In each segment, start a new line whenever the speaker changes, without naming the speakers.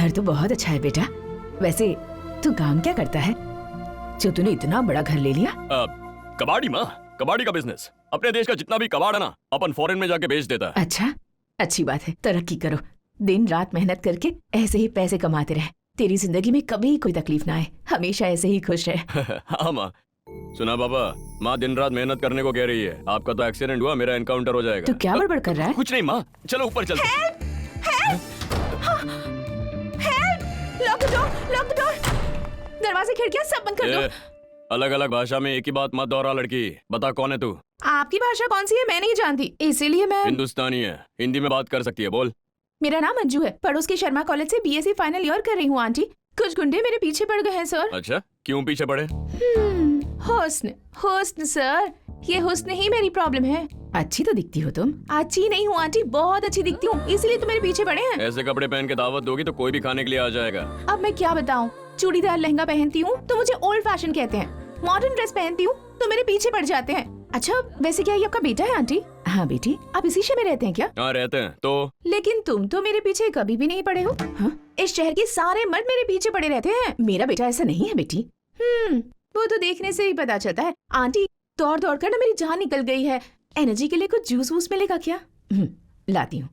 घर तो बहुत अच्छा है बेटा। वैसे तू काम क्या करता है जो तूने इतना बड़ा घर ले लिया?
कबाड़ी माँ, कबाड़ी का बिजनेस। अपने देश का जितना भी कबाड़ है ना, अपन फॉरेन में जाके बेच देता है।
अच्छा, अच्छी बात है, तरक्की करो। दिन रात मेहनत करके ऐसे ही पैसे कमाते रहे। तेरी जिंदगी में कभी कोई तकलीफ ना आए, हमेशा ऐसे ही खुश रहे।
हाँ माँ। सुना पापा, माँ दिन रात मेहनत करने को कह रही है। आपका तो एक्सीडेंट हुआ, मेरा एनकाउंटर हो जाएगा।
तू क्या बड़बड़ कर रहा है?
कुछ नहीं माँ, चलो ऊपर चलते हैं।
Lock the door. दरवाजे खिड़कियां सब बंद कर दो।
अलग अलग भाषा में एक ही बात मत दोहरा लड़की। बता कौन है तू?
आपकी भाषा कौन सी है मैं नहीं जानती, इसीलिए मैं
हिंदुस्तानी है, हिंदी में बात कर सकती है, बोल।
मेरा नाम अंजू है, पड़ोस के शर्मा कॉलेज से बीएससी फाइनल ईयर कर रही हूँ आंटी। कुछ गुंडे मेरे पीछे पड़ गए हैं सर।
अच्छा, क्यों पीछे पड़े?
हुस्न सर, ये हुस्न ही मेरी प्रॉब्लम है। अच्छी तो दिखती हो तुम। अच्छी नहीं हूँ आंटी, बहुत अच्छी दिखती हूँ, इसीलिए तो मेरे पीछे पड़े हैं।
ऐसे कपड़े पहन के दावत दोगी तो कोई भी खाने के लिए आ जाएगा।
अब मैं क्या बताऊँ, चूड़ीदार लहंगा पहनती हूँ तो मुझे ओल्ड फैशन कहते हैं, मॉडर्न ड्रेस पहनती हूँ तो मेरे पीछे पड़ जाते हैं। अच्छा, वैसे क्या ये आपका बेटा है आंटी? हाँ बेटी, आप इसी शहर में रहते हैं क्या?
हाँ रहते हैं तो।
लेकिन तुम तो मेरे पीछे कभी भी नहीं पड़े हो। हाँ? इस शहर के सारे मर्द मेरे पीछे पड़े रहते हैं। मेरा बेटा ऐसा नहीं है बेटी। वो तो देखने से ही पता चलता है। आंटी, दौड़ दौड़ कर ना मेरी जान निकल गई है। एनर्जी के लिए कुछ जूस वूस मिलेगा क्या? लाती हूँ।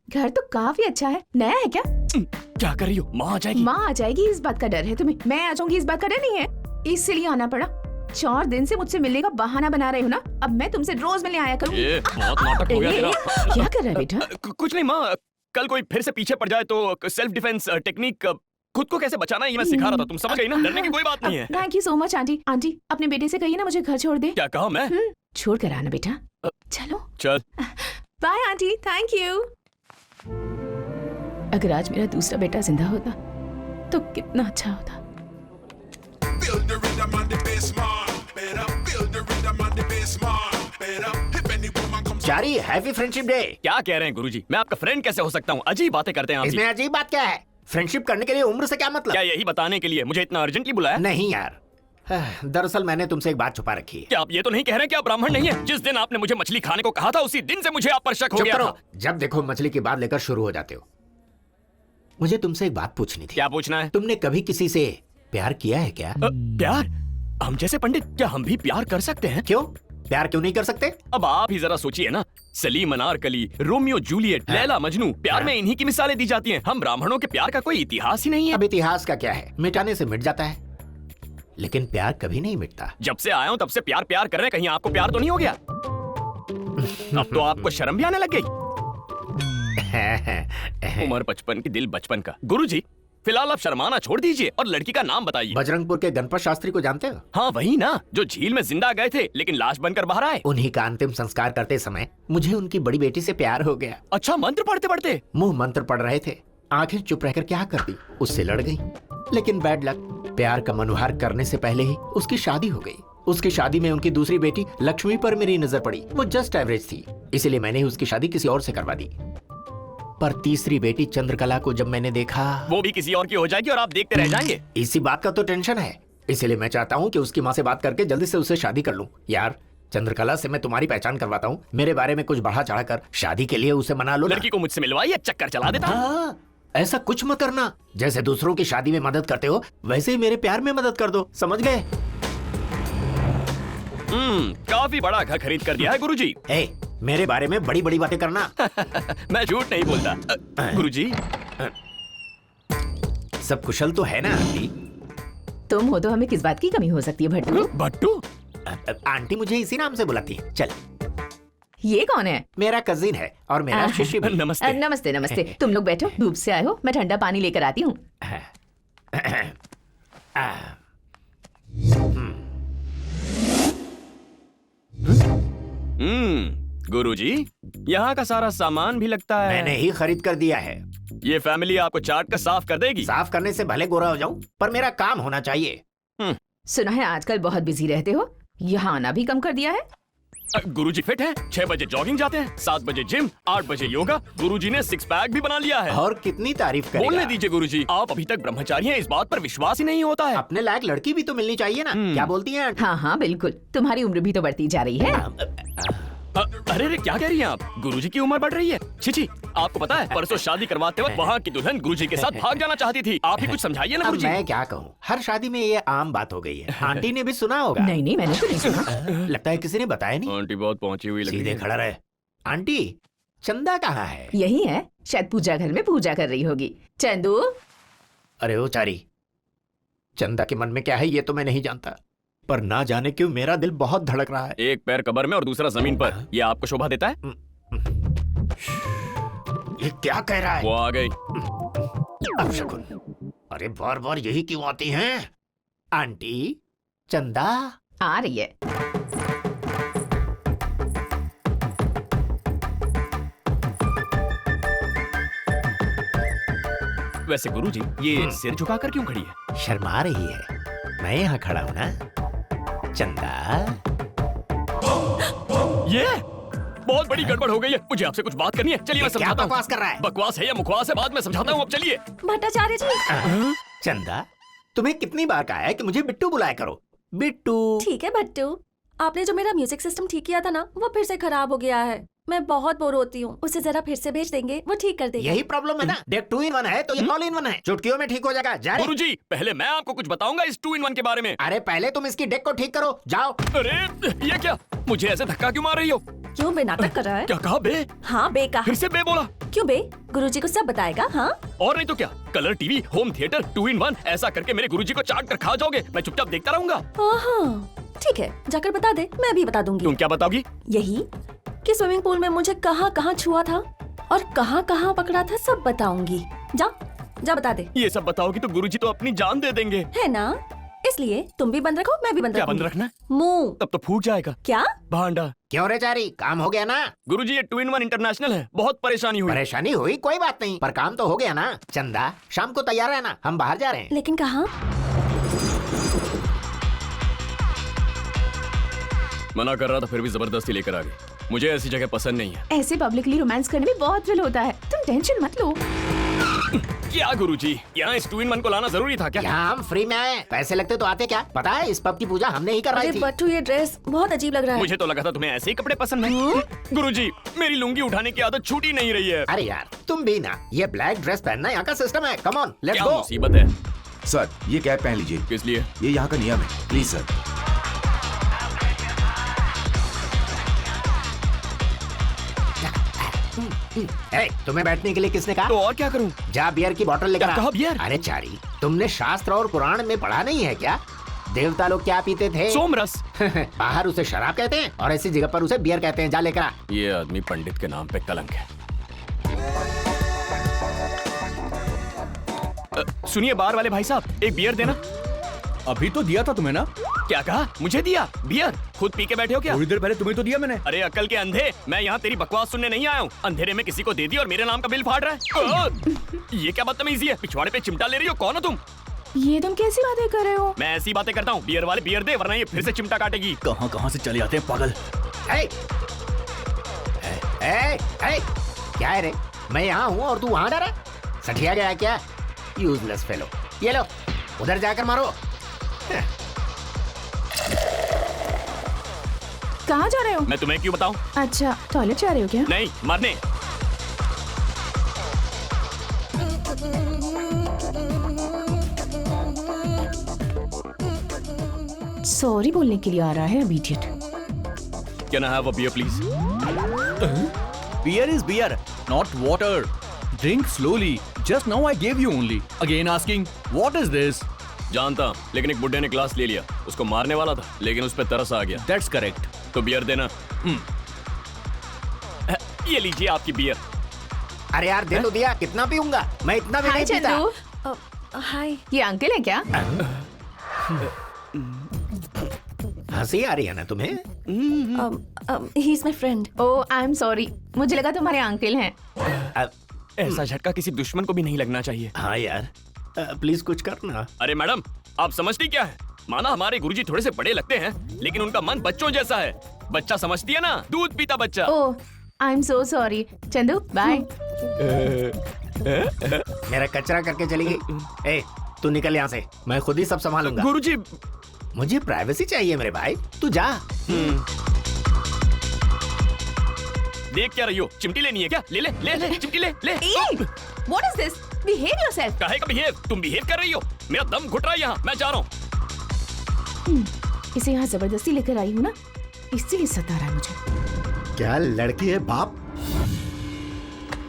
घर तो काफी अच्छा है। नया है क्या?
क्या कर रही हो? माँ आ जाएगी।
माँ आ जाएगी इस बात का डर है तुम्हें? मैं आ जाऊंगी इस बात का डर नहीं है, इसलिए आना पड़ा। 4 दिन से मुझसे मिलने का बहाना बना रहे हो ना, अब मैं तुमसे रोज मिलने आया करूँ।
ये बहुत नाटक हो गया तेरा।
क्या कर रहा है बेटा?
कुछ नहीं माँ, कल कोई फिर से पीछे पड़ जाए तो सेल्फ डिफेंस टेक्निक, खुद को कैसे बचाना है ये मैं सिखा रहा था। तुम समझ गई ना? डरने की कोई बात नहीं है।
Thank you so much aunty. Aunty, अपने बेटे से कहिए ना मुझे घर छोड़ दे।
क्या कहा मैं?
छोड़ कर आना बेटा। चलो
चल।
Bye aunty, thank you. अगर आज मेरा दूसरा बेटा जिंदा होता तो कितना अच्छा होता।
चारी, हैप्पी फ्रेंडशिप डे।
क्या कह रहे हैं गुरुजी? मैं आपका फ्रेंड कैसे हो सकता हूँ? अजीब बातें करते हैं आप।
इसमें अजीब बात क्या है? फ्रेंडशिप करने के लिए उम्र से क्या मतलब?
क्या यही बताने के लिए मुझे इतना अर्जेंटली बुलाया?
नहीं यार, दरअसल मैंने तुमसे एक बात छुपा रखी है।
क्या आप ये तो नहीं कह रहे कि आप ब्राह्मण नहीं है? जिस दिन आपने मुझे मछली खाने को कहा था उसी दिन से मुझे आप पर शक हो गया था।
जब देखो मछली की बात लेकर शुरू हो जाते हो। मुझे तुमसे एक बात पूछनी थी।
क्या पूछना है?
तुमने कभी किसी से प्यार किया है क्या?
प्यार? हम जैसे पंडित क्या हम भी प्यार कर सकते हैं?
क्यों? प्यार क्यों नहीं कर सकते?
अब आप ही जरा सोचिए ना, सलीम अनारकली, रोमियो जूलियट, लैला मजनू, प्यार में इन्हीं की मिसालें दी जाती हैं। हम ब्राह्मणों के प्यार का कोई इतिहास ही नहीं है।
अब इतिहास का क्या है, मिटाने से मिट जाता है, लेकिन प्यार कभी नहीं मिटता।
जब से आया हूँ तब से प्यार प्यार कर रहे हैं, कहीं आपको प्यार तो नहीं हो गया? अब तो आपको शर्म भी आने लग गई। उम्र 55 की दिल बचपन का। गुरुजी, फिलहाल आप शर्माना छोड़ दीजिए और लड़की का नाम बताइए।
बजरंगपुर के गणपत शास्त्री को जानते हो?
हाँ वही ना, जो झील में जिंदा गए थे लेकिन लाश बनकर बाहर आए।
उन्हीं का अंतिम संस्कार करते समय मुझे उनकी बड़ी बेटी से प्यार हो गया।
अच्छा, मंत्र पढ़ते पढ़ते?
मुंह मंत्र पढ़ रहे थे, आंखें चुप रहकर क्या कर दी, उससे लड़ गई। लेकिन बैड लक, प्यार का मनोहार करने से पहले ही उसकी शादी हो गई। उसकी शादी में उनकी दूसरी बेटी लक्ष्मी पर मेरी नजर पड़ी। वो जस्ट एवरेज थी, इसलिए मैंने उसकी शादी किसी और से करवा दी। पर तीसरी बेटी चंद्रकला को जब मैंने देखा,
वो भी किसी और की हो जाएगी और आप देखते रह जाएंगे।
इसी बात का तो टेंशन है, इसीलिए मैं चाहता हूँ कि उसकी माँ से बात करके जल्दी से उससे शादी कर लूँ। यार, चंद्रकला से मैं तुम्हारी पहचान करवाता हूँ, मेरे बारे में कुछ बढ़ा चढ़ा कर शादी के लिए उसे मना लो।
लड़की को मुझसे मिलवाइए, चक्कर चला देता।
हाँ, ऐसा कुछ मत करना। जैसे दूसरों की शादी में मदद करते हो वैसे ही मेरे प्यार में मदद कर दो, समझ गए?
काफी बड़ा घर खरीद कर दिया है गुरुजी।
मेरे बारे में बड़ी बड़ी बातें करना।
मैं झूठ नहीं बोलता गुरुजी।
सब कुशल तो है ना आंटी?
तुम हो तो हमें किस बात की कमी हो सकती है भट्टू?
भट्टू?
आंटी मुझे इसी नाम से बुलाती है। चल।
ये कौन है?
मेरा कजिन है और मेरा शिष्य भी।
नमस्ते।
नमस्ते नमस्ते। तुम लोग बैठो, धूप से आए हो, मैं ठंडा पानी लेकर आती हूँ।
गुरुजी, यहाँ का सारा सामान भी लगता है
मैंने ही खरीद कर दिया है।
ये फैमिली आपको चाट कर साफ कर देगी।
साफ करने से भले गोरा हो जाऊं, पर मेरा काम होना चाहिए।
सुना है आजकल बहुत बिजी रहते हो, यहाँ आना भी कम कर दिया है।
गुरुजी फिट है, 6 बजे जॉगिंग जाते हैं, 7 बजे जिम, 8 बजे योगा। गुरुजी ने 6 पैक भी बना लिया है।
और कितनी तारीफ करेगा?
बोलने दीजिए गुरुजी, आप अभी तक ब्रह्मचारी हैं, इस बात पर विश्वास ही नहीं होता है।
अपने लायक लड़की भी तो मिलनी चाहिए ना, क्या बोलती हैं?
हाँ हाँ बिल्कुल, तुम्हारी उम्र भी तो बढ़ती जा रही है।
अरे क्या कह रही हैं आप? गुरुजी की उम्र बढ़ रही है? छी छी, आपको पता है परसों शादी करवाते वक्त वहाँ की दुल्हन गुरुजी के साथ भाग जाना चाहती थी। आप ही कुछ समझाइए ना
अब
गुरुजी।
मैं क्या कहूँ, हर शादी में ये आम बात हो गई है। आंटी ने भी सुना होगा।
नहीं नहीं, मैंने तो नहीं सुना।
लगता है किसी ने बताया नहीं।
आंटी बहुत पहुंची हुई लग रही
सीधे
है।
खड़ा रहे। आंटी, चंदा कहाँ है?
यही है, शायद पूजा घर में पूजा कर रही होगी। चंदू,
अरे ओ चारी, चंदा के मन में क्या है ये तो मैं नहीं जानता, पर ना जाने क्यों मेरा दिल बहुत धड़क रहा है।
एक पैर कब्र में और दूसरा जमीन पर, ये आपको शोभा देता है?
ये क्या कह रहा है?
वो आ गई।
अब शकुन, अरे बार बार यही क्यों आती हैं? आंटी, चंदा
आ रही है।
वैसे गुरुजी, ये सिर झुकाकर क्यों खड़ी है?
शर्मा रही है। मैं यहाँ खड़ा हूँ ना। चंदा,
ये बहुत बड़ी गड़बड़ हो गई है। मुझे आपसे कुछ बात करनी है। चलिए मैं
क्या
समझाता हूँ।
बकवास कर रहा है?
बकवास है या मुखवास है बाद में समझाता हूँ। अब चलिए।
भट्टाचार्य जी।
चंदा, तुम्हें कितनी बार कहा है कि मुझे बिट्टू बुलाया करो? बिट्टू।
ठीक है भट्टू, आपने जो मेरा म्यूजिक सिस्टम ठीक किया था ना, वो फिर से खराब हो गया है। मैं बहुत बोर होती हूँ, उसे जरा फिर से भेज देंगे, वो ठीक कर देगा।
यही प्रॉब्लम है ना। डेक 2 in 1 है तो ये ऑल इन 1 है। चुटकियों में ठीक हो जाएगा। जा रे।
गुरुजी, पहले मैं आपको कुछ बताऊंगा इस 2 in 1 के बारे में।
अरे पहले तुम इसकी डेक को ठीक करो, जाओ।
अरे ये क्या? मुझे ऐसे धक्का क्यों मार रही हो?
क्यों बे नाटक कर रहा है?
क्या कहा बे?
हाँ बे कहा।
फिर से बे बोला?
क्यों बे? गुरुजी को सब बताएगा। हाँ
और नहीं तो क्या, colour TV, home theatre, 2 in 1 ऐसा करके मेरे गुरुजी को चाट कर खा जाओगे। मैं चुपचाप देखता रहूंगा।
ठीक है, जाकर बता दे, मैं भी बता दूंगी।
तुम क्या बताओगी?
यही कि स्विमिंग पूल में मुझे कहाँ कहाँ छुआ था और कहाँ कहाँ पकड़ा था, सब बताऊंगी। जा जा बता दे।
ये सब बताओगी तो गुरुजी तो अपनी जान दे देंगे।
है ना, इसलिए तुम भी बंद रखो, मैं भी बंद
क्या
रखूंगी।
बंद रखना है?
मुंह।
तब तो फूट जाएगा
क्या?
भांडा।
क्यों रे चारी, काम हो गया ना?
गुरुजी, ये 2 in 1 इंटरनेशनल है, बहुत परेशानी हुई।
परेशानी हुई कोई बात नहीं, पर काम तो हो गया ना। चंदा, शाम को तैयार रहना, हम बाहर जा रहे हैं।
लेकिन कहाँ?
मना कर रहा था फिर भी जबरदस्ती लेकर आ गई। मुझे ऐसी जगह पसंद नहीं है।
ऐसे पब्लिकली रोमांस करने में बहुत थ्रिल होता है, तुम टेंशन मत लो।
क्या गुरुजी, यहाँ इस 2 in 1 को लाना जरूरी था क्या?
यहाँ हम फ्री में आए, पैसे लगते तो आते क्या? पता है इस पब की पूजा हमने ही करवाई
अरे
थी।
बट्टू, ये ड्रेस बहुत अजीब लग रहा है।
मुझे तो लगा था तुम्हें ऐसे ही कपड़े पसंद है। गुरुजी, मेरी लुंगी उठाने की आदत छूटी नहीं रही है।
अरे यार तुम भी ना, ये ब्लैक ड्रेस पहनना यहाँ का सिस्टम है। कम ऑन, लेट्स
क्या
गो।
मुसीबत है?
सर, ये कैप पहन लीजिए।
किस लिए?
ये यहाँ का नियम है, प्लीज सर।
तुम्हें बैठने के लिए किसने कहा?
तो और क्या करूं?
जा बियर की बोतल लेकर
क्या
आ।
कहा बियर?
अरे चारी, तुमने शास्त्र और पुराण में पढ़ा नहीं है क्या? देवता लोग क्या पीते थे?
सोमरस।
बाहर उसे शराब कहते हैं और ऐसी जगह पर उसे बियर कहते हैं। जा लेकर आ।
ये आदमी पंडित के नाम पे कलंक है। सुनिए बार वाले भाई साहब, एक बियर देना।
अभी तो दिया था तुम्हें ना।
क्या कहा? मुझे दिया बियर? खुद पी के बैठे हो क्या?
थोड़ी देर पहले तुम्हें तो दिया मैंने।
अरे अक्ल के अंधे, मैं यहाँ तेरी बकवास सुनने नहीं आया हूँ। अंधेरे में किसी को दे दी और मेरे नाम का बिल फाड़ रहा है। ये क्या बदतमीजी है? पिछवाड़े पे चिमटा ले रही हो? कौन हो तुम?
ये तुम कैसी बातें कर रहे हो?
मैं ऐसी बातें करता हूँ। बियर वाले बियर दे, वरना ये फिर से चिमटा काटेगी।
कहाँ कहाँ से चले आते हैं पागल।
ए, क्या है रे? मैं यहाँ हूँ और तू वहाँ जा रहा है? सठिया गया क्या? Useless fellow. ये लो, उधर जाकर मारो।
कहाँ जा रहे हो?
मैं तुम्हें क्यों बताऊँ?
अच्छा, टॉयलेट जा रहे हो क्या?
नहीं, मरने।
सॉरी बोलने के लिए आ रहा है अब idiot.
Can I have a beer please?
Beer is beer, not water. Drink slowly. Just now I gave you only. Again asking, what is this?
जानता, लेकिन एक बुड्ढे ने क्लास ले लिया। उसको मारने वाला था, लेकिन उस पर तरस आ गया।
That's correct.
तो बियर देना। ये लीजिए आपकी बियर।
अरे यार दे तो दिया, कितना पीऊंगा? मैं इतना भी
हाय
नहीं पीता।
चंदू,
हाय।
ये अंकल है क्या?
हंसी आ रही है ना तुम्हें?
He is my friend.
Oh, I am sorry, मुझे लगा तुम्हारे अंकल हैं।
अब,
ऐसा झटका किसी दुश्मन को भी नहीं लगना चाहिए।
हाँ यार, प्लीज कुछ करना।
अरे मैडम, आप समझती क्या है? माना हमारे गुरुजी थोड़े से बड़े लगते हैं, लेकिन उनका मन बच्चों जैसा है। बच्चा समझती है ना, दूध पीता बच्चा।
Oh, I am so sorry. Chandu, bye.
मेरा कचरा करके चली गई। ए, तू निकल यहाँ से, मैं खुद ही सब संभालूंगा।
गुरुजी,
मुझे प्राइवेसी चाहिए मेरे भाई, तू जा।
देख क्या रही हो? चिमटी लेनी है क्या? ले ले ले ले चिमटी ले ले।
Hey, what is this? Behave yourself.
काहे का बिहेव? तुम बिहेव कर रही हो? मेरा दम घुट रहा है यहाँ, मैं जा रहा हूँ।
इसे यहाँ जबरदस्ती लेकर आई हूँ ना, इसीलिए सता रहा है मुझे।
क्या लड़की है बाप।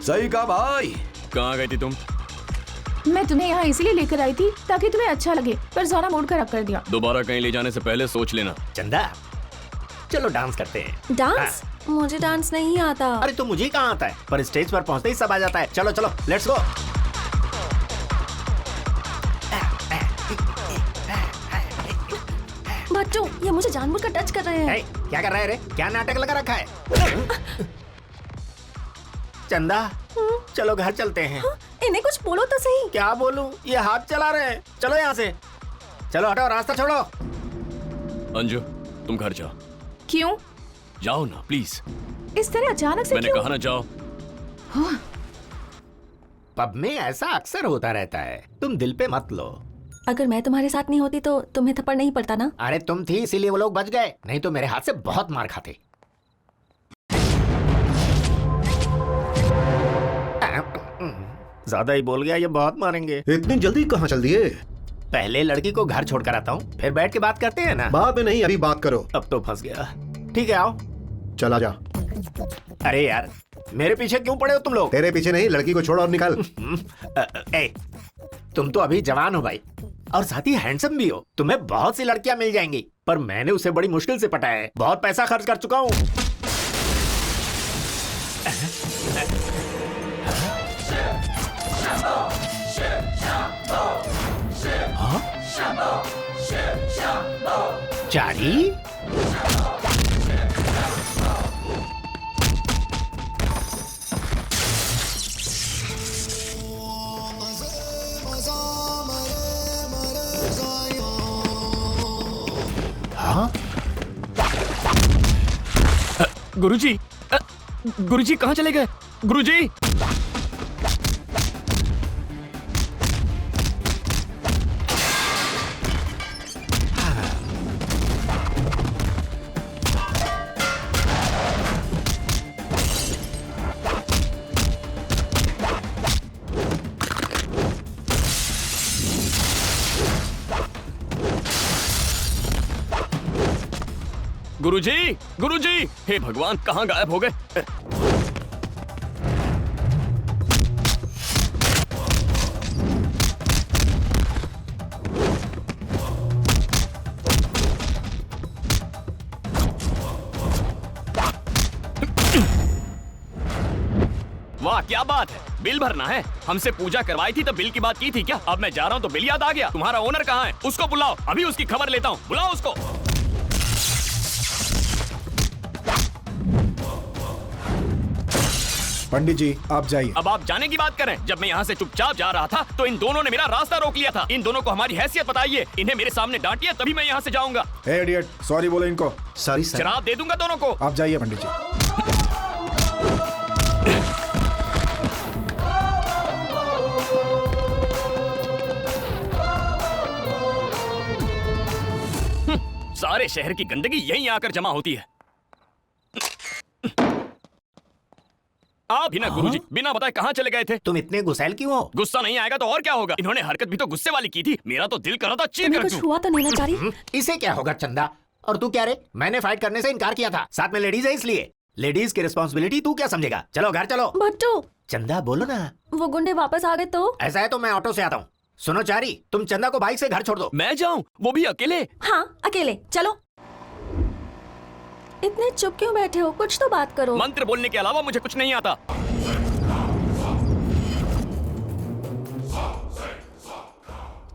सही कहा भाई।
कहाँ गई थी तुम?
मैं तुम्हें यहाँ इसीलिए लेकर आई थी ताकि तुम्हें अच्छा लगे, पर जोरा मूड खराब कर दिया।
दोबारा कहीं ले जाने से पहले सोच लेना।
चंदा चलो डांस करते हैं।
डांस? मुझे डांस नहीं आता।
अरे तो मुझे कहाँ आता है, पर स्टेज पर पहुँचते ही सब आ जाता है। चलो चलो लेट्स गो।
बच्चों, ये मुझे जानबूझकर टच कर रहे हैं।
क्या कर रहा है रे? क्या नाटक लगा रखा है? चंदा चलो घर चलते हैं।
इन्हें कुछ बोलो तो सही।
क्या बोलूं, ये हाथ चला रहे हैं। चलो यहाँ से, चलो हटो, रास्ता छोड़ो।
अंजू तुम घर जाओ।
क्यों?
जाओ ना प्लीज।
इस तरह अचानक से
मैंने
क्यों?
कहा ना जाओ।
पब में ऐसा अक्सर होता रहता है, तुम दिल पे मत लो।
अगर मैं तुम्हारे साथ नहीं होती तो तुम्हें थप्पड़ नहीं पड़ता ना।
अरे तुम थी इसीलिए वो लोग बच गए, नहीं तो मेरे हाथ से बहुत मार खाते। ज्यादा ही बोल गया, ये बहुत मारेंगे।
इतनी जल्दी कहाँ चल दिए?
पहले लड़की को घर छोड़कर आता हूँ, फिर बैठ के बात करते हैं ना।
बाद में नहीं, अभी बात करो।
अब तो फंस गया। ठीक है आओ।
चला जा।
अरे यार मेरे पीछे क्यों पड़े हो तुम लोग?
तेरे पीछे नहीं, लड़की को छोड़ और निकल।
ए, तुम तो अभी जवान हो भाई, और साथ ही हैंडसम भी हो। तुम्हें बहुत सी लड़कियां मिल जाएंगी, पर मैंने उसे बड़ी मुश्किल से पटाया है। बहुत पैसा खर्च कर चुका हूँ। चारी
गुरुजी, गुरुजी कहाँ चले गए? गुरुजी गुरुजी गुरुजी, हे भगवान कहाँ गायब हो गए? वाह क्या बात है, बिल भरना है। हमसे पूजा करवाई थी तो बिल की बात की थी क्या? अब मैं जा रहा हूँ तो बिल याद आ गया। तुम्हारा ओनर कहाँ है? उसको बुलाओ, अभी उसकी खबर लेता हूँ। बुलाओ उसको।
पंडित जी आप जाइए।
अब आप जाने की बात करें। जब मैं यहाँ से चुपचाप जा रहा था तो इन दोनों ने मेरा रास्ता रोक लिया था। इन दोनों को हमारी हैसियत बताइए, इन्हें मेरे सामने डांटिए तभी मैं यहाँ से जाऊंगा।
ए इडियट, सॉरी बोलो इनको। Sorry sir.
शराब दे दूंगा दोनों को।
आप जाइए पंडित जी।
सारे शहर की गंदगी यहीं आकर जमा होती है। आप भी ना गुरुजी, बिना बताए कहाँ चले गए थे?
तुम इतने गुस्सैल क्यों हो?
गुस्सा नहीं आएगा तो और क्या होगा? इन्होंने हरकत भी तो गुस्से वाली की थी। मेरा तो दिल कर रहा था चीर
तुम्हें
कर
कुछ
दूं।
हुआ तो नहीं ना चारी?
इसे क्या होगा चंदा? और तू क्या रे? मैंने फाइट करने से इनकार किया था, साथ में लेडीज है इसलिए। लेडीज की रिस्पॉन्सिबिलिटी तू क्या समझेगा? चलो घर चलो।
बट्टू,
चंदा बोलो ना।
वो गुंडे वापस आ गए तो?
ऐसा है तो मैं ऑटो से आता हूँ। सुनो चारी, तुम चंदा को बाइक से घर छोड़ दो।
मैं जाऊं, वो भी अकेले?
हाँ अकेले। चलो। इतने चुप क्यों बैठे हो? कुछ तो बात करो।
मंत्र बोलने के अलावा मुझे कुछ नहीं आता।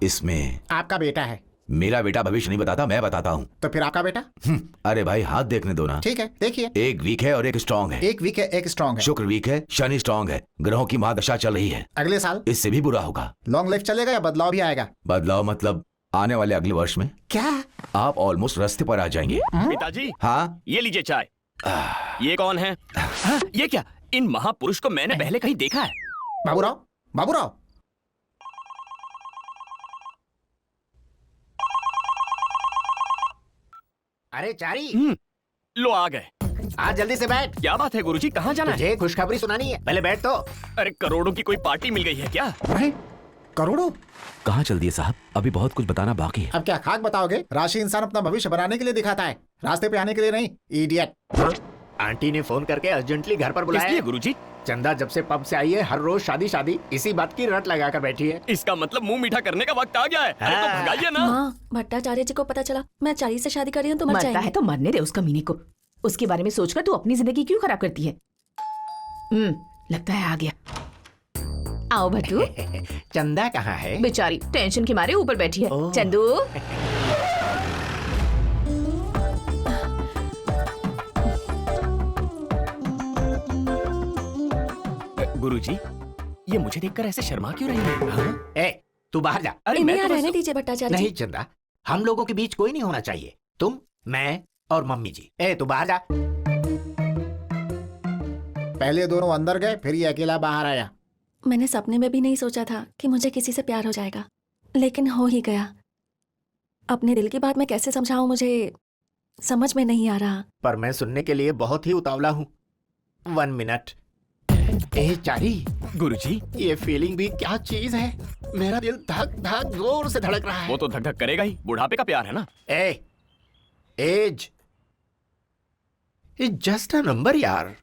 इसमें
आपका बेटा है।
मेरा बेटा भविष्य नहीं बताता, मैं बताता हूँ।
तो फिर आपका बेटा?
अरे भाई हाथ देखने दो ना।
ठीक है देखिए।
एक वीक है और एक स्ट्रांग है।
एक वीक है, एक स्ट्रॉन्ग है।
शुक्र वीक है, शनि स्ट्रांग है। ग्रहों की महादशा चल रही है,
अगले साल
इससे भी बुरा होगा।
लॉन्ग लाइफ चलेगा या बदलाव भी आएगा?
बदलाव मतलब आने वाले अगले वर्ष में
क्या?
आप ऑलमोस्ट रास्ते पर आ जाएंगे।
पिताजी
हाँ
ये लीजिए चाय। ये कौन है? हाँ, ये क्या? इन महापुरुष को मैंने पहले कहीं देखा है।
बाबूराव, बाबूराव। अरे चारी,
लो आ गए।
हाँ जल्दी से बैठ।
क्या बात है गुरुजी, कहाँ जाना है?
तुझे खुशखबरी सुनानी है, पहले बैठ तो।
अरे करोड़ों की कोई पार्टी मिल गई है क्या?
अरे करोड़ों?
कहाँ चल दिए साहब, अभी बहुत कुछ बताना बाकी है।
अब क्या खाक बताओगे? राशि इंसान अपना भविष्य बनाने के लिए दिखाता है, रास्ते पे आने के लिए नहीं, इडियट।
आंटी ने फोन करके अर्जेंटली घर पर बुलाया
इसलिए
है।
गुरुजी,
चंदा जब से पब से आई है हर रोज शादी शादी इसी बात की रट लगा कर बैठी है।
इसका मतलब मुंह मीठा करने का वक्त आ गया है। अरे तो
हाँ।
भगाइए ना।
माँ, भट्टाचार्य जी को पता चला मैं चारी से शादी कर रही हूँ तो मर
मरता है
जाएंगे।
तो मरने दे उसका मीनी को। उसके बारे में सोचकर तू अपनी जिंदगी क्यों खराब करती है? लगता है आ गया। आओ भट्टू।
चंदा कहाँ है?
बेचारी टेंशन के मारे ऊपर बैठी है।
ओह।
चंदू,
गुरुजी, ये मुझे देखकर ऐसे शर्मा क्यों रही है?
हाँ? ए, तू बाहर जा।
अरे
इन्हें
मैं
यहाँ
तो
रहने
बस...
दीजिए भट्टाचार्य
नहीं
जी।
चंदा, हम लोगों के बीच कोई नहीं होना चाहिए। तुम, मैं और मम्मी जी। ए तू बाहर जा।
पहले दोनों अंदर गए, फिर ये अकेला बाहर आया।
मैंने सपने में भी नहीं सोचा था कि मुझे किसी से प्यार हो जाएगा, लेकिन हो ही गया। अपने दिल की बात मैं कैसे समझाऊं, मुझे समझ में नहीं आ रहा।
पर मैं सुनने के लिए बहुत ही उतावला हूँ। 1 मिनट। ए चारी,
गुरुजी,
ये फीलिंग भी क्या चीज है? मेरा दिल धक धक जोर से धड़क रहा है।
वो तो धक धक करेगा ही, बुढ़ापे का प्यार है ना।
Age is just a number यार।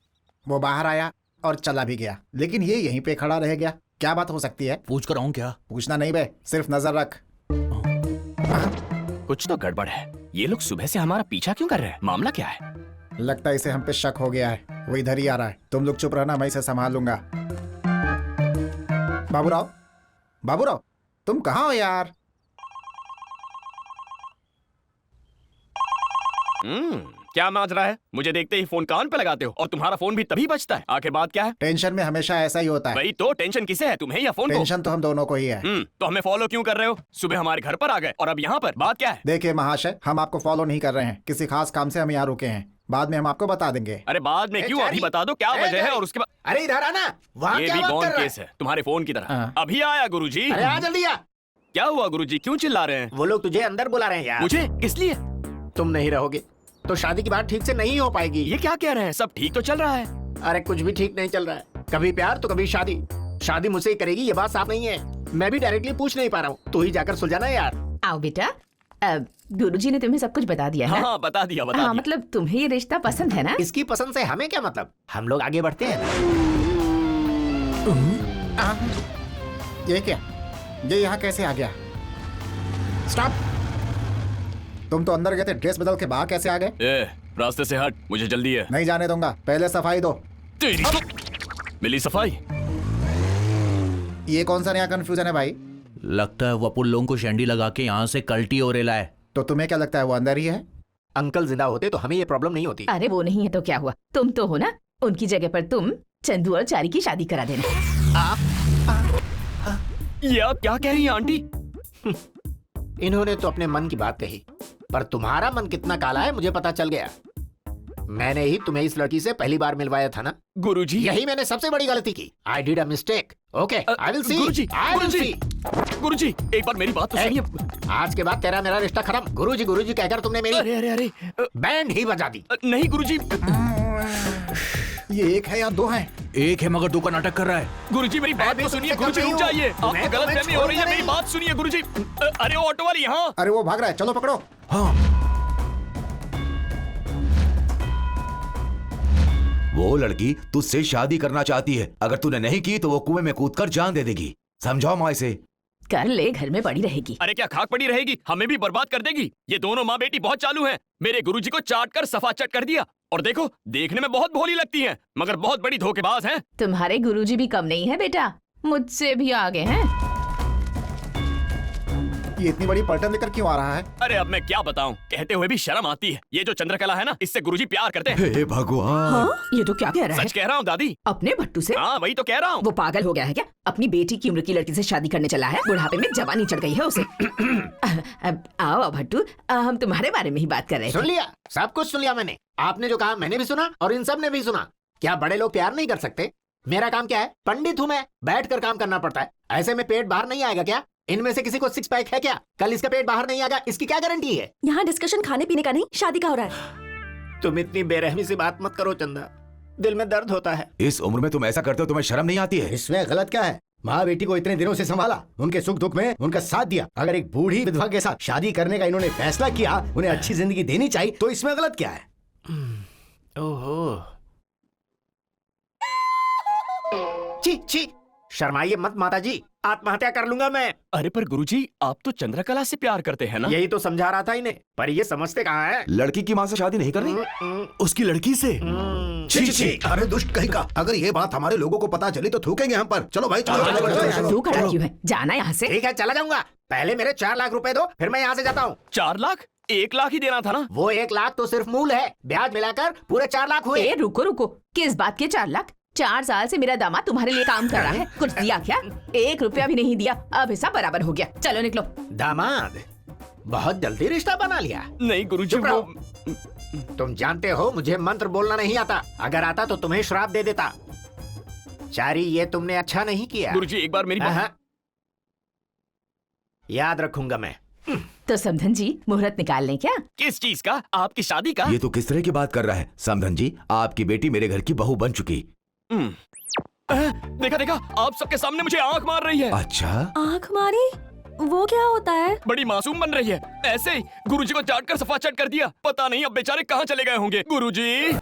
वो बाहर आया और चला भी गया, लेकिन ये यहीं पे खड़ा रह गया। क्या बात हो सकती है?
पूछ कर आऊं क्या?
पूछना नहीं बे, सिर्फ नजर रख।
कुछ तो गड़बड़ है। ये लोग सुबह से हमारा पीछा क्यों कर रहे हैं? मामला क्या है?
लगता है इसे हम पे शक हो गया है। वो इधर ही आ रहा है। तुम लोग चुप रहना, मैं इसे संभाल लूंगा। बाबूराव, बाबूराव, तुम कहाँ हो यार?
क्या माजरा है? मुझे देखते ही फोन कान पे लगाते हो और तुम्हारा फोन भी तभी बजता है। आखिर बात क्या है?
टेंशन में हमेशा ऐसा ही होता है।
वही तो, टेंशन किसे है, तुम्हें या फोन को?
टेंशन तो हम दोनों को ही है।
तो हमें फॉलो क्यों कर रहे हो? सुबह हमारे घर पर आ गए और अब यहाँ पर, बात क्या है?
देखिए महाशय, हम आपको फॉलो नहीं कर रहे हैं। किसी खास काम से हम यहाँ रुके हैं। बाद में हम आपको बता देंगे।
अरे बाद में
ए,
क्यों,
चारी।
अभी बता दो क्या
ए,
वजह है
चारी।
और उसके बाद।
अरे इधर आना। वहाँ
ये
क्या
भी
बात
गौन
कर रहा
केस है, तुम्हारे फोन की तरह।
हाँ।
अभी आया गुरुजी।
अरे आ जल्दी आ।
क्या हुआ गुरुजी, क्यों चिल्ला रहे हैं?
वो लोग तुझे अंदर बुला रहे हैं यार।
मुझे किस लिए?
तुम नहीं रहोगे तो शादी की बात ठीक से नहीं हो पाएगी।
ये क्या कह रहे हैं? सब ठीक तो चल रहा है।
अरे कुछ भी ठीक नहीं चल रहा है। कभी प्यार तो कभी शादी। शादी मुझसे ही करेगी ये बात साफ नहीं है। मैं भी डायरेक्टली पूछ नहीं पा रहा हूँ। तू ही जाकर सुलझाना यार।
आओ बेटा। गुरुजी ने तुम्हें सब कुछ बता दिया है।
हाँ बता दिया, बता
हाँ,
दिया।
मतलब तुम्हें ये रिश्ता पसंद है ना?
इसकी पसंद से हमें क्या मतलब? हम लोग आगे बढ़ते हैं ना।
ये क्या? ये यहाँ कैसे आ गया? स्टॉप! तुम तो अंदर गए थे, ड्रेस बदल के बाहर कैसे आ गए?
ए, रास्ते से हट, मुझे जल्दी है।
नहीं जाने दूंगा, पहले सफाई दो।
तेरी तो मिली सफाई।
ये कौन सा नया कंफ्यूजन है भाई?
लगता है वो अपन लोगों को शैंडी लगा के यहाँ से कल्टी हो रेला है।
तो तुम्हें क्या लगता है वो अंदर ही है?
अंकल जिंदा होते तो हमें ये प्रॉब्लम नहीं होती।
अरे वो नहीं है तो क्या हुआ, तुम तो हो ना। उनकी जगह पर तुम चंदू और चारी की शादी करा देना।
ये आप क्या कह रही हैं आंटी?
इन्होंने तो अपने मन की बात कही, पर तुम्हारा मन कितना काला है मुझे पता चल गया। मैंने ही तुम्हें इस लड़की से पहली बार मिलवाया था ना।
गुरुजी,
यही मैंने सबसे बड़ी गलती की। I did a mistake. Okay, I will see.
Guruji,
I will
Guruji.
See.
Guruji एक बार मेरी बात तो सुनिए।
आज के बाद तेरा मेरा रिश्ता खत्म। गुरुजी कहकर तुमने मेरी
अरे अरे अरे,
बैंड ही बजा दी।
नहीं गुरुजी।
ये एक है या दो हैं?
एक है मगर दो का नाटक कर रहा है।
गुरुजी मेरी बात तो सुनिए। गुरुजी रुक जाइए, आपको गलतफहमी हो रही है। मेरी बात सुनिए गुरुजी। अरे वो ऑटो वाली यहाँ।
अरे वो भाग रहा है, चलो पकड़ो।
हाँ,
वो लड़की तुझसे शादी करना चाहती है। अगर तूने नहीं की तो वो कुएं में कूदकर जान दे देगी। समझाओ माँ इसे।
कर ले, घर में पड़ी रहेगी।
अरे क्या खाक पड़ी रहेगी, हमें भी बर्बाद कर देगी। ये दोनों माँ बेटी बहुत चालू हैं। मेरे गुरुजी को चाट कर सफा चट कर दिया। और देखो, देखने में बहुत भोली लगती हैं, मगर बहुत बड़ी धोखेबाज हैं।
तुम्हारे गुरुजी भी कम नहीं है बेटा, मुझसे भी आगे हैं।
ये इतनी बड़ी पलटन लेकर क्यों आ रहा है?
अरे अब मैं क्या बताऊं, कहते हुए भी शर्म आती है। ये जो चंद्रकला है ना, इससे गुरुजी प्यार करते हैं।
हे भगवान।
हाँ? ये तो क्या कह रहा है?
सच कह रहा हूँ दादी।
अपने भट्टू से?
हाँ वही तो कह रहा हूँ।
वो पागल हो गया है क्या? अपनी बेटी की उम्र की लड़की से शादी करने चला है? बुढ़ापे में जवानी चढ़ गई है उसे। अब आओ भट्टू, हम तुम्हारे बारे में ही बात कर रहे
सुन
थे।
लिया, सब कुछ सुन लिया मैंने। आपने जो कहा मैंने भी सुना और इन सब ने भी सुना। क्या बड़े लोग प्यार नहीं कर सकते? मेरा काम क्या है? पंडित हूँ मैं, बैठ कर काम करना पड़ता है। ऐसे में पेट बाहर नहीं आएगा क्या? इनमें से किसी को 6 पैक है क्या? कल इसका पेट बाहर नहीं आएगा, इसकी क्या गारंटी है?
यहाँ डिस्कशन खाने पीने का नहीं, शादी का हो रहा है।
तुम इतनी बेरहमी से बात मत करो चंदा, दिल में दर्द होता है।
इस उम्र में तुम ऐसा करते हो, तुम्हें शर्म नहीं आती है?
इसमें गलत क्या है? माँ बेटी को इतने दिनों से संभाला, उनके सुख दुख में उनका साथ दिया। अगर एक बूढ़ी विधवा के साथ शादी करने का इन्होंने फैसला किया, उन्हें अच्छी जिंदगी देनी चाहिए, तो इसमें गलत क्या है?
ओहो, छी छी, शर्माइए मत माताजी, आत्महत्या कर लूंगा मैं।
अरे पर गुरुजी, आप तो चंद्रकला से प्यार करते हैं ना?
यही तो समझा रहा था इन्हें, पर ये समझते कहाँ है।
लड़की की माँ से शादी नहीं करनी? उसकी लड़की से?
छी छी, अरे दुष्ट कहीं का, अगर ये बात हमारे लोगों को पता चली तो थूकेंगे हम पर। चलो भाई चलो।
तू खड़ा क्यों है? जाना यहाँ से।
ठीक है, चला जाऊंगा। पहले मेरे 4 लाख रुपए दो, फिर मैं यहाँ से जाता हूँ।
4 लाख? 1 लाख ही देना था ना?
वो 1 लाख तो सिर्फ मूल है, ब्याज मिलाकर पूरे 4 लाख हुए।
ए रुको रुको, किस बात के 4 लाख? 4 साल से मेरा दामाद तुम्हारे लिए काम कर रहा है, कुछ दिया क्या? 1 रुपया भी नहीं दिया, अब हिसाब बराबर हो गया। चलो निकलो।
दामाद, बहुत जल्दी रिश्ता बना लिया।
नहीं गुरुजी,
चुप
वो
तुम जानते हो मुझे मंत्र बोलना नहीं आता, अगर आता तो तुम्हें श्राप दे देता। चारी, ये तुमने अच्छा नहीं किया।
गुरुजी एक बार मेरी बात...
हाँ, याद रखूंगा मैं।
तो समधन जी, मुहूर्त निकाल लें क्या?
किस चीज का? आपकी शादी का?
ये तो किस तरह की बात कर रहा है? समधन जी, आपकी बेटी मेरे घर की बहू बन चुकी।
देखा देखा, आप सबके सामने मुझे आंख मार रही है।
अच्छा,
आंख मारी? वो क्या होता है?
बड़ी मासूम बन रही है। ऐसे ही गुरुजी को चाट कर सफा चट कर दिया। पता नहीं अब बेचारे कहाँ चले गए होंगे। गुरुजी